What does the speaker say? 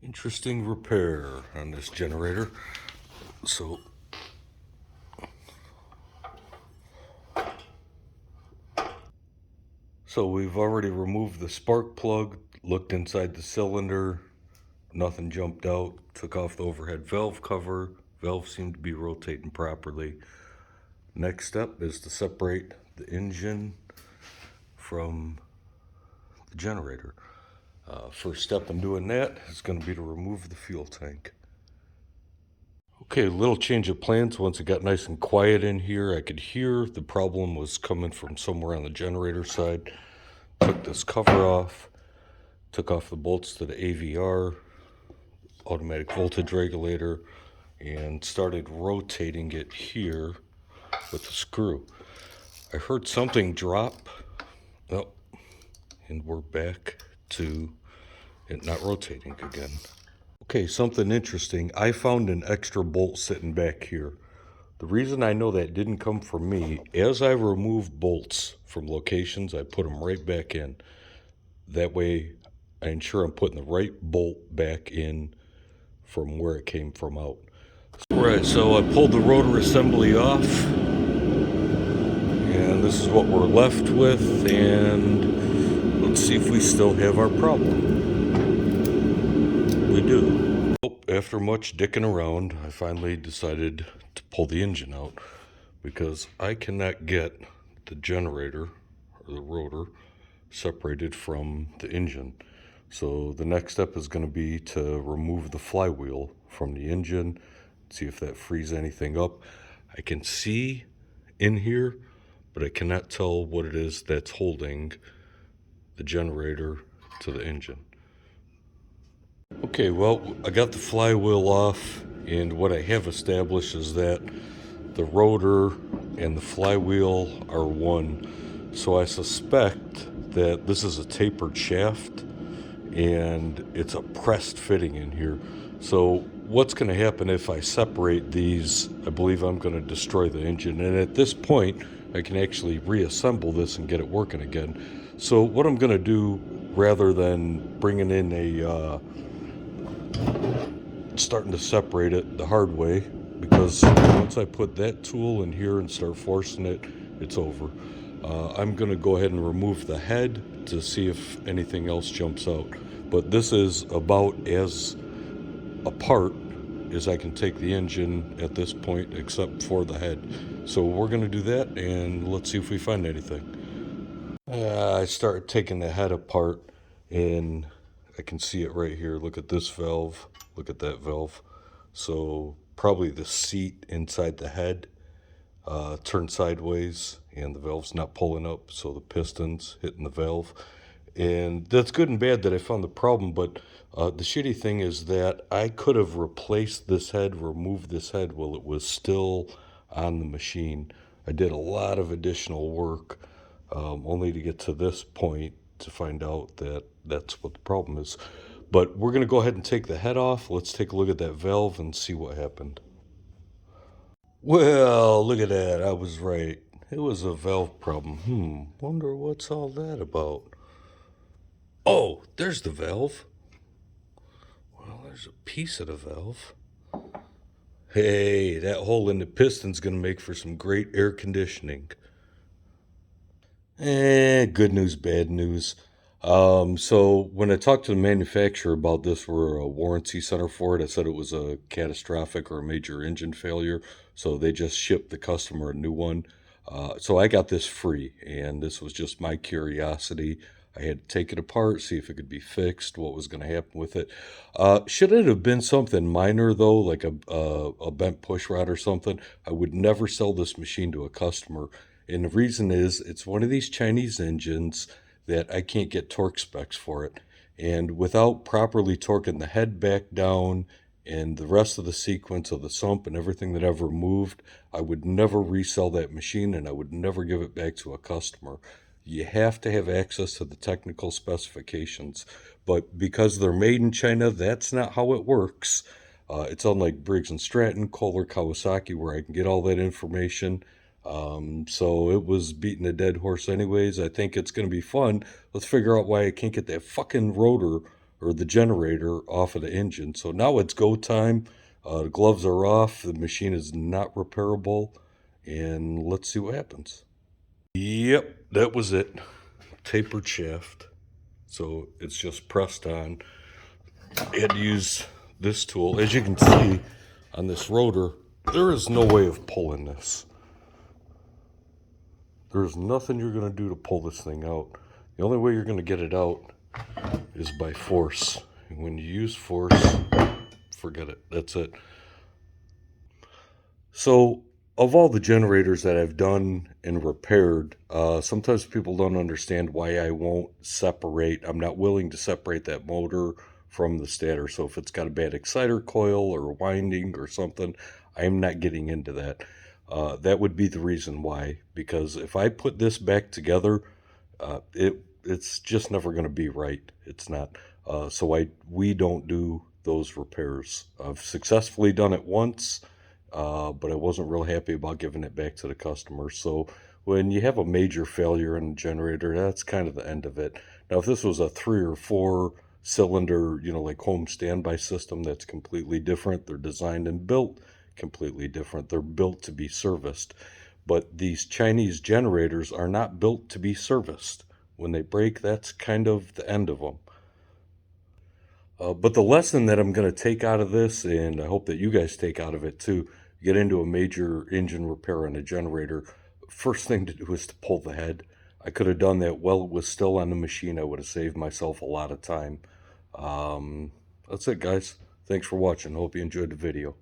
Interesting repair on this generator. So we've already removed the spark plug, looked inside the cylinder, nothing jumped out, took off the overhead valve cover. Valve seemed to be rotating properly. Next step is to separate the engine from the generator. First step in doing that is going to be to remove the fuel tank. Okay, a little change of plans. Once it got nice and quiet in here, I could hear the problem was coming from somewhere on the generator side. Took this cover off, took off the bolts to the AVR, automatic voltage regulator, and started rotating it here with the screw. I heard something drop. Oh, and we're back to it not rotating again. Okay, something interesting. I found an extra bolt sitting back here. The reason I know that didn't come from me, as I remove bolts from locations, I put them right back in. That way, I ensure I'm putting the right bolt back in from where it came from out. Right, so I pulled the rotor assembly off, and this is what we're left with, and let's see if we still have our problem. We do. After much dicking around, I finally decided to pull the engine out because I cannot get the generator or the rotor separated from the engine. So the next step is going to be to remove the flywheel from the engine, see if that frees anything up. I can see in here, but I cannot tell what it is that's holding the generator to the engine. Okay, well, I got the flywheel off, and what I have established is that the rotor and the flywheel are one. So I suspect that this is a tapered shaft, and it's a pressed fitting in here. So what's going to happen if I separate these? I believe I'm going to destroy the engine, and at this point, I can actually reassemble this and get it working again. So what I'm going to do, rather than bringing in starting to separate it the hard way, because once I put that tool in here and start forcing it, it's over. I'm going to go ahead and remove the head to see if anything else jumps out. But this is about as apart as I can take the engine at this point, except for the head. So we're going to do that, and let's see if we find anything. I start taking the head apart, and I can see it right here. Look at this valve. Look at that valve. So probably the seat inside the head turned sideways, and the valve's not pulling up, so the piston's hitting the valve. And that's good and bad that I found the problem, but the shitty thing is that I could have replaced this head, removed this head while it was still on the machine. I did a lot of additional work only to get to this point to find out that that's what the problem is. But we're going to go ahead and take the head off. Let's take a look at that valve and see what happened. Well, look at that. I was right. It was a valve problem. Wonder what's all that about. Oh, there's the valve. Well, there's a piece of the valve. Hey, that hole in the piston's going to make for some great air conditioning. Good news, bad news. So when I talked to the manufacturer about this, we're a warranty center for it. I said it was a catastrophic or a major engine failure, so they just shipped the customer a new one. So I got this free, and this was just my curiosity. I had to take it apart, see if it could be fixed, what was going to happen with it. Should it have been something minor though, like a bent push rod or something, I would never sell this machine to a customer. And the reason is it's one of these Chinese engines that I can't get torque specs for it. And without properly torquing the head back down and the rest of the sequence of the sump and everything that I've removed, I would never resell that machine, and I would never give it back to a customer. You have to have access to the technical specifications. But because they're made in China, that's not how it works. It's unlike Briggs and Stratton, Kohler, Kawasaki, where I can get all that information. So it was beating a dead horse anyways. I think it's going to be fun. Let's figure out why I can't get that fucking rotor or the generator off of the engine. So now it's go time. The gloves are off. The machine is not repairable. And let's see what happens. Yep, that was it. Tapered shaft. So it's just pressed on. I had to use this tool. As you can see on this rotor, there is no way of pulling this. There's nothing you're going to do to pull this thing out. The only way you're going to get it out is by force. And when you use force, forget it. That's it. So, of all the generators that I've done and repaired, sometimes people don't understand why I won't separate. I'm not willing to separate that motor from the stator. So if it's got a bad exciter coil or winding or something, I'm not getting into that. That would be the reason why. Because if I put this back together, it's just never going to be right. It's not. So we don't do those repairs. I've successfully done it once. But I wasn't real happy about giving it back to the customer. So when you have a major failure in a generator, that's kind of the end of it. Now, if this was a 3 or 4 cylinder, like home standby system, that's completely different. They're designed and built completely different. They're built to be serviced. But these Chinese generators are not built to be serviced. When they break, that's kind of the end of them. But the lesson that I'm going to take out of this, and I hope that you guys take out of it too, get into a major engine repair on a generator, first thing to do is to pull the head. I could have done that while it was still on the machine. I would have saved myself a lot of time. That's it, guys. Thanks for watching. Hope you enjoyed the video.